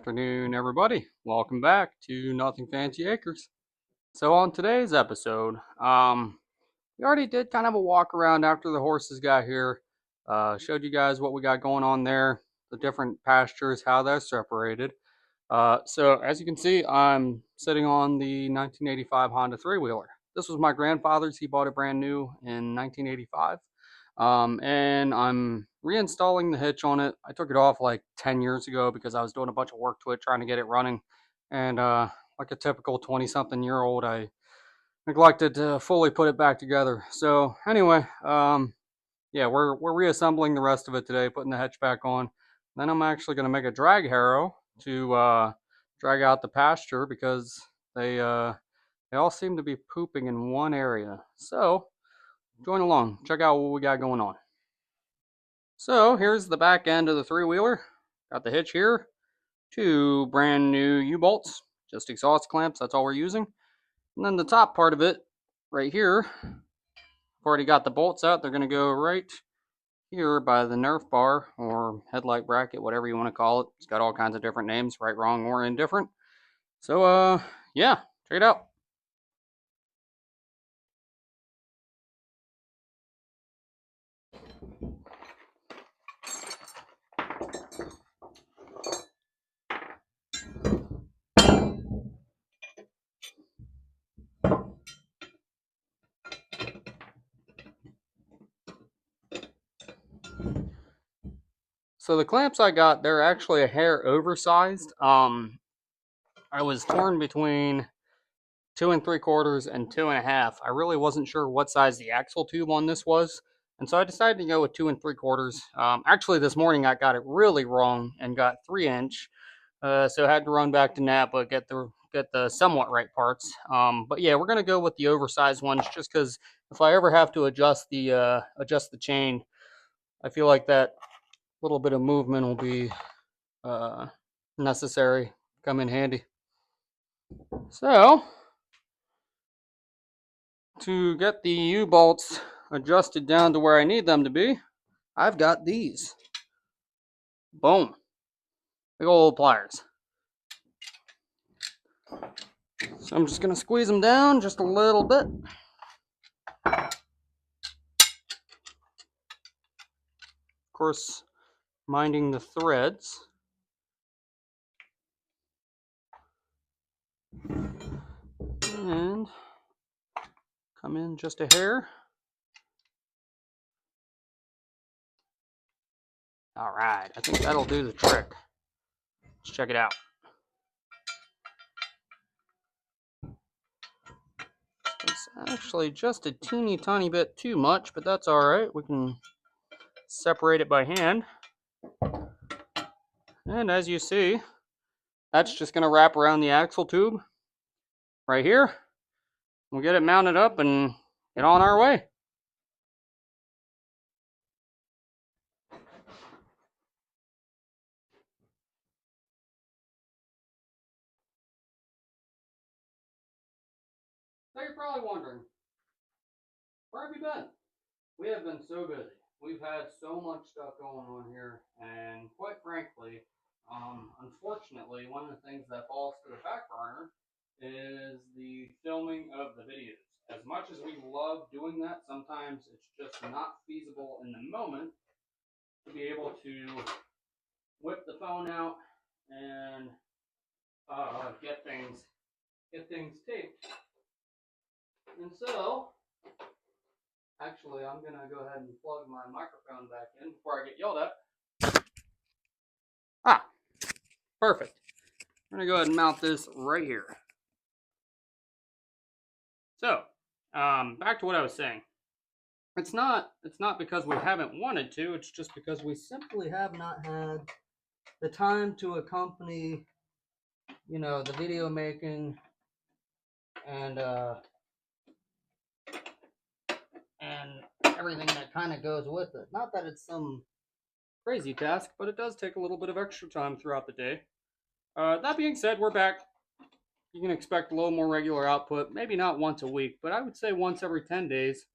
afternoon, everybody. Welcome back to Nothing Fancy Acres. So on today's episode, we already did kind of a walk around after the horses got here. Showed you guys what we got going on there, the different pastures, how they're separated. So as you can see, I'm sitting on the 1985 Honda three-wheeler. This was my grandfather's. He bought it brand new in 1985. And I'm reinstalling the hitch on it. I took it off like 10 years ago because I was doing a bunch of work to it, trying to get it running. And like a typical 20-something-year-old, I neglected to fully put it back together. So anyway, yeah, we're reassembling the rest of it today, putting the hitch back on. Then I'm actually going to make a drag harrow to drag out the pasture because they all seem to be pooping in one area. So join along, check out what we got going on. So here's the back end of the three-wheeler. Got the hitch here, two brand new U-bolts, just exhaust clamps, that's all we're using. And then the top part of it, right here, I've already got the bolts out. They're going to go right here by the Nerf bar or headlight bracket, whatever you want to call it. It's got all kinds of different names, right, wrong, or indifferent. So, yeah, check it out. So the clamps I got, they're actually a hair oversized. I was torn between 2 3/4 and 2.5. I really wasn't sure what size the axle tube on this was, and so I decided to go with 2 3/4. Actually, this morning I got it really wrong and got 3-inch, so I had to run back to Napa get the somewhat right parts. But yeah, we're gonna go with the oversized ones just because if I ever have to adjust the chain, I feel like that little bit of movement will be necessary, come in handy. So to get the U-bolts adjusted down to where I need them to be, I've got these. Boom. Big old pliers. So I'm just going to squeeze them down just a little bit. Of course, minding the threads. And come in just a hair. All right, I think that'll do the trick. Let's check it out. It's actually just a teeny tiny bit too much, but that's all right. We can separate it by hand. And as you see, that's just going to wrap around the axle tube right here. We'll get it mounted up and get on our way. So you're probably wondering, where have you been? We have been so busy. We've had so much stuff going on here, and quite frankly, unfortunately, one of the things that falls to the back burner is the filming of the videos. As much as we love doing that, sometimes it's just not feasible in the moment to be able to whip the phone out and get things taped. And so, actually, I'm going to go ahead and plug my microphone back in before I get yelled at. Ah, perfect. I'm going to go ahead and mount this right here. So, back to what I was saying. It's not because we haven't wanted to, it's just because we simply have not had the time to accompany, the video making and everything that kind of goes with it. Not that it's some crazy task, but it does take a little bit of extra time throughout the day. That being said, we're back. You can expect a little more regular output, maybe not once a week, but I would say once every 10 days,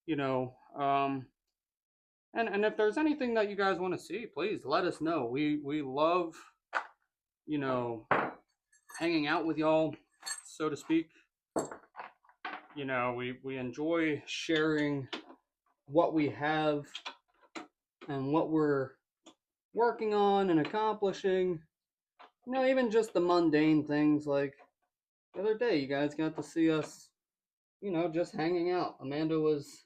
and if there's anything that you guys want to see, please let us know. We love you know, hanging out with y'all, so to speak. You know, we enjoy sharing what we have and what we're working on and accomplishing. You know, even just the mundane things like the other day, you guys got to see us, you know, just hanging out. Amanda was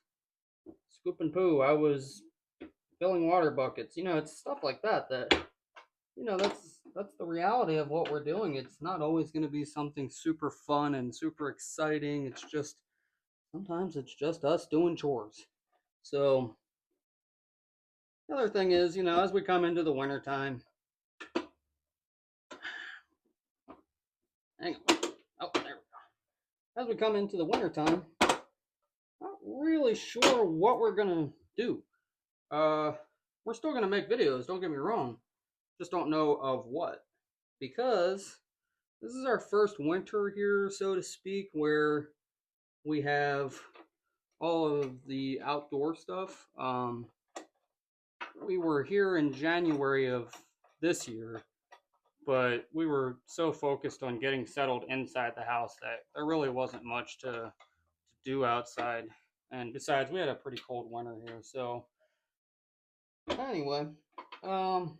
scooping poo. I was filling water buckets. You know, it's stuff like that that, you know, that's the reality of what we're doing. It's not always going to be something super fun and super exciting. It's just sometimes it's just us doing chores. So the other thing is, you know, as we come into the wintertime, hang on. Oh, there we go. As we come into the wintertime, not really sure what we're gonna do. Uh, we're still gonna make videos. Don't get me wrong. Just don't know of what, because this is our first winter here, so to speak, where we have all of the outdoor stuff. We were here in January of this year, but we were so focused on getting settled inside the house that there really wasn't much to do outside. And besides, we had a pretty cold winter here. So anyway, um,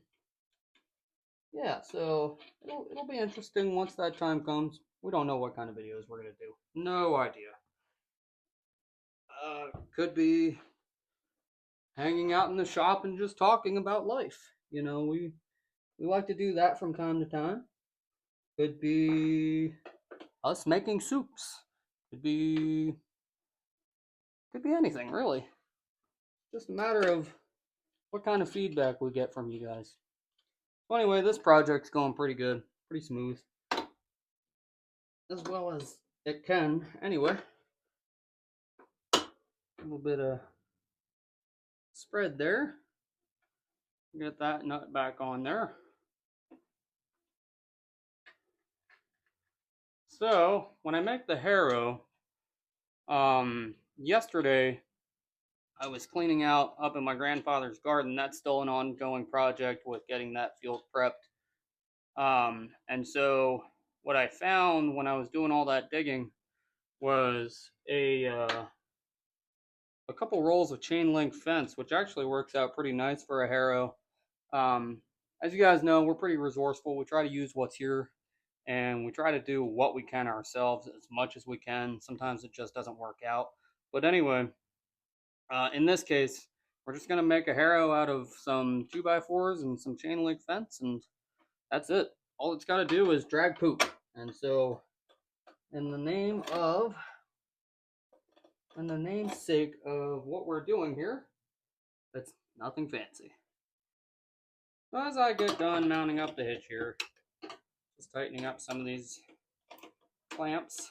yeah. So it'll be interesting once that time comes. We don't know what kind of videos we're gonna do. No idea. Could be hanging out in the shop and just talking about life. You know, we like to do that from time to time. Could be us making soups. Could be anything really. Just a matter of what kind of feedback we get from you guys. So anyway, this project's going pretty good, pretty smooth, as well as it can. Anyway, a little bit of spread there. Get that nut back on there. So when I make the harrow, yesterday I was cleaning out up in my grandfather's garden. That's still an ongoing project with getting that field prepped. And so what I found when I was doing all that digging was a couple rolls of chain link fence, which actually works out pretty nice for a harrow. Um, as you guys know, we're pretty resourceful. We try to use what's here, and we try to do what we can ourselves as much as we can. Sometimes it just doesn't work out. But anyway, in this case, we're just going to make a harrow out of some 2x4s and some chain link fence, and that's it. All it's got to do is drag poop. And so, in the namesake of what we're doing here, it's nothing fancy. So as I get done mounting up the hitch here, just tightening up some of these clamps,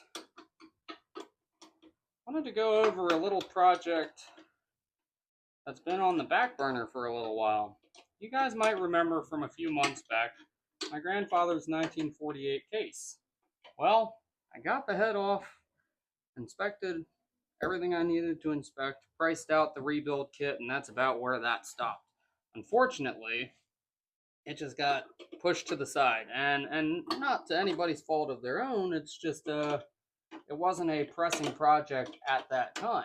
I wanted to go over a little project that's been on the back burner for a little while. You guys might remember from a few months back, my grandfather's 1948 case. Well, I got the head off, inspected everything I needed to inspect, priced out the rebuild kit, and that's about where that stopped. Unfortunately, it just got pushed to the side, and not to anybody's fault of their own. It's just it wasn't a pressing project at that time.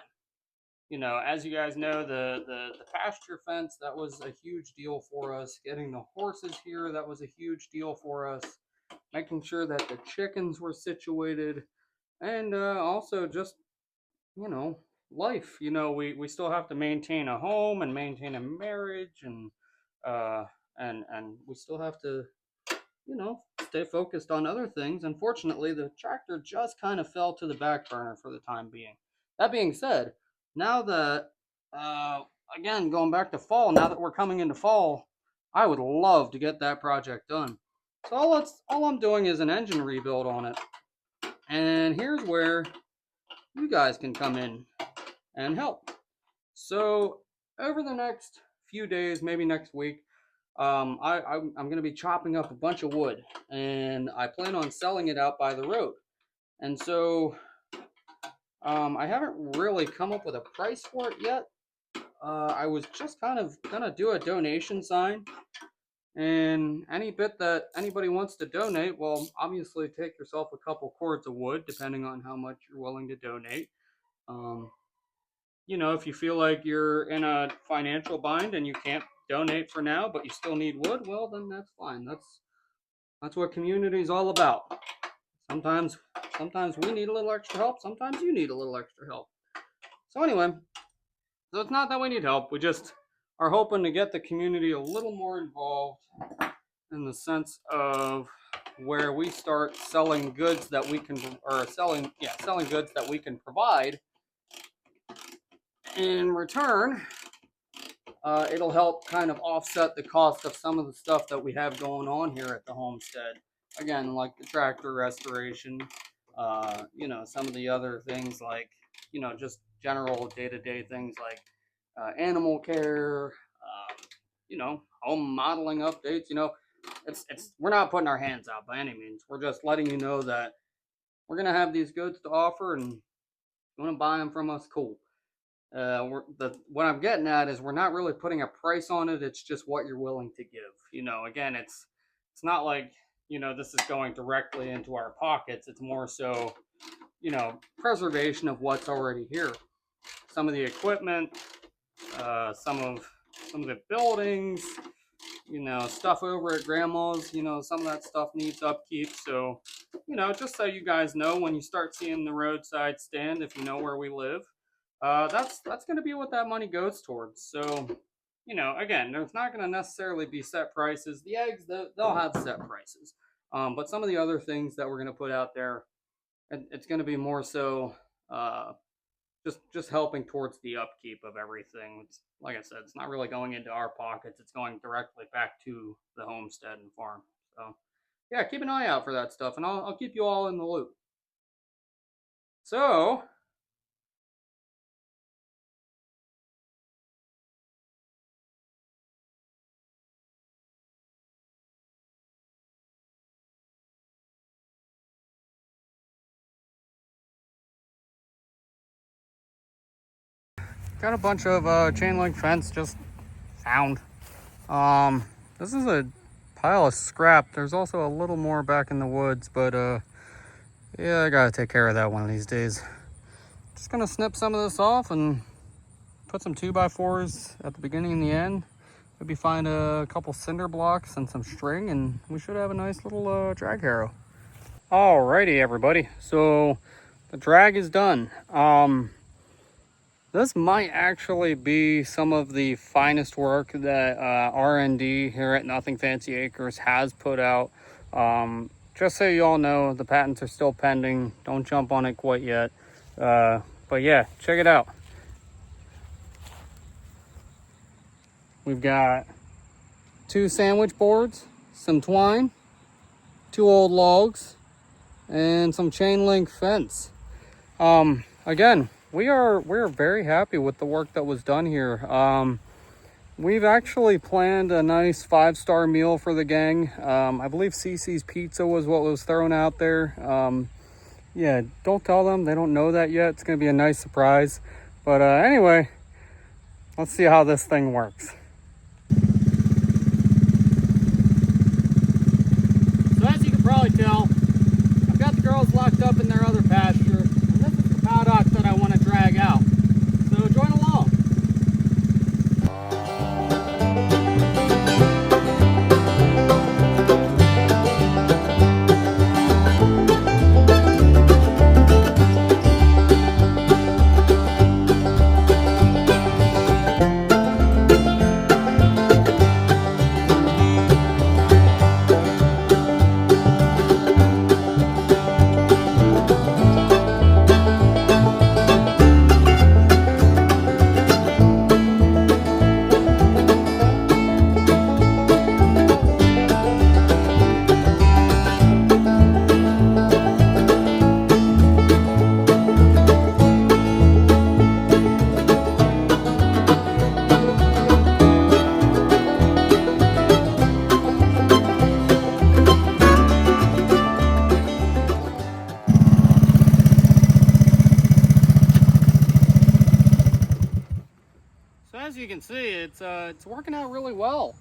You know, as you guys know, the pasture fence, that was a huge deal for us. Getting the horses here, that was a huge deal for us. Making sure that the chickens were situated, and also just, you know, life. You know, we still have to maintain a home and maintain a marriage, and we still have to, you know, stay focused on other things. Unfortunately, the tractor just kind of fell to the back burner for the time being. That being said, now that again, going back to fall, now that we're coming into fall, I would love to get that project done. So all I'm doing is an engine rebuild on it, and here's where you guys can come in and help. So over the next few days, maybe next week, I'm going to be chopping up a bunch of wood, and I plan on selling it out by the road. And so I haven't really come up with a price for it yet. I was just kind of gonna do a donation sign And any bit that anybody wants to donate, well, obviously take yourself a couple cords of wood, depending on how much you're willing to donate. Um, if you feel like you're in a financial bind and you can't donate for now, but you still need wood, well, then that's fine. That's what community is all about. Sometimes, sometimes we need a little extra help. Sometimes you need a little extra help. So anyway, so it's not that we need help. We just are hoping to get the community a little more involved in the sense of where we start selling goods that we can, or selling goods that we can provide. In return, it'll help kind of offset the cost of some of the stuff that we have going on here at the homestead. Again, like the tractor restoration, some of the other things like, just general day-to-day things like animal care, home modeling updates. It's we're not putting our hands out by any means. We're just letting you know that we're gonna have these goods to offer, and you want to buy them from us, cool. What I'm getting at is we're not really putting a price on it. It's just what you're willing to give. Again, it's not like this is going directly into our pockets. It's more so preservation of what's already here. Some of the equipment, some of the buildings, stuff over at grandma's. Some of that stuff needs upkeep. So just so you guys know, when you start seeing the roadside stand, if you know where we live, that's going to be what that money goes towards. So, again, there's not going to necessarily be set prices. The eggs, they'll have set prices. But some of the other things that we're going to put out there, it's going to be more so just helping towards the upkeep of everything. Like I said, it's not really going into our pockets. It's going directly back to the homestead and farm. So, yeah, keep an eye out for that stuff, and I'll keep you all in the loop. So, got a bunch of chain link fence just found. This is a pile of scrap. There's also a little more back in the woods, but yeah, I gotta take care of that one of these days. Just gonna snip some of this off and put some 2x4s at the beginning and the end. Maybe find a couple cinder blocks and some string, and we should have a nice little drag harrow. Alrighty, everybody. So the drag is done. This might actually be some of the finest work that R&D here at Nothing Fancy Acres has put out. Just so you all know, the patents are still pending. Don't jump on it quite yet. But yeah, check it out. We've got 2 sandwich boards, some twine, 2 old logs, and some chain link fence. Again, we're very happy with the work that was done here. We've actually planned a nice 5-star meal for the gang. I believe CC's Pizza was what was thrown out there. Yeah, don't tell them, they don't know that yet. It's gonna be a nice surprise. But anyway, let's see how this thing works. So as you can probably tell, I've got the girls locked up in their other pasture, and this is the paddock that I want to drag out. So join along. So as you can see, it's working out really well.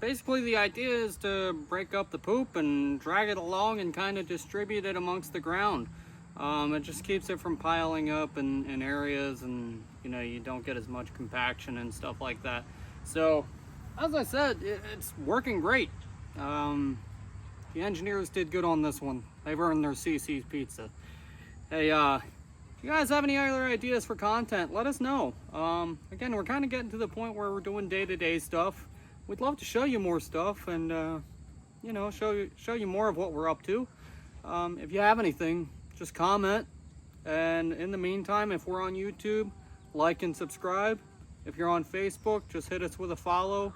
basically the idea is to break up the poop and drag it along and kind of distribute it amongst the ground. It just keeps it from piling up in areas, and you don't get as much compaction and stuff like that. So as I said, it's working great. The engineers did good on this one. They've earned their CC's pizza. Hey, if you guys have any other ideas for content, let us know. Again, we're kind of getting to the point where we're doing day-to-day stuff. We'd love to show you more stuff and show you more of what we're up to. If you have anything, just comment. And in the meantime, if we're on YouTube, like and subscribe. If you're on Facebook, just hit us with a follow.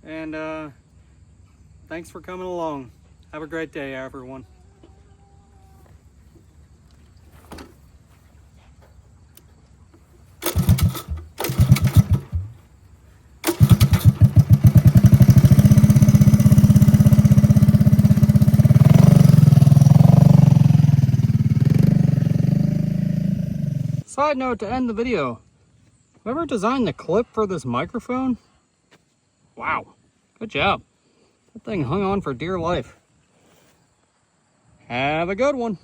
And thanks for coming along. Have a great day, everyone. Side note to end the video. Whoever designed the clip for this microphone, wow, good job. That thing hung on for dear life. Have a good one.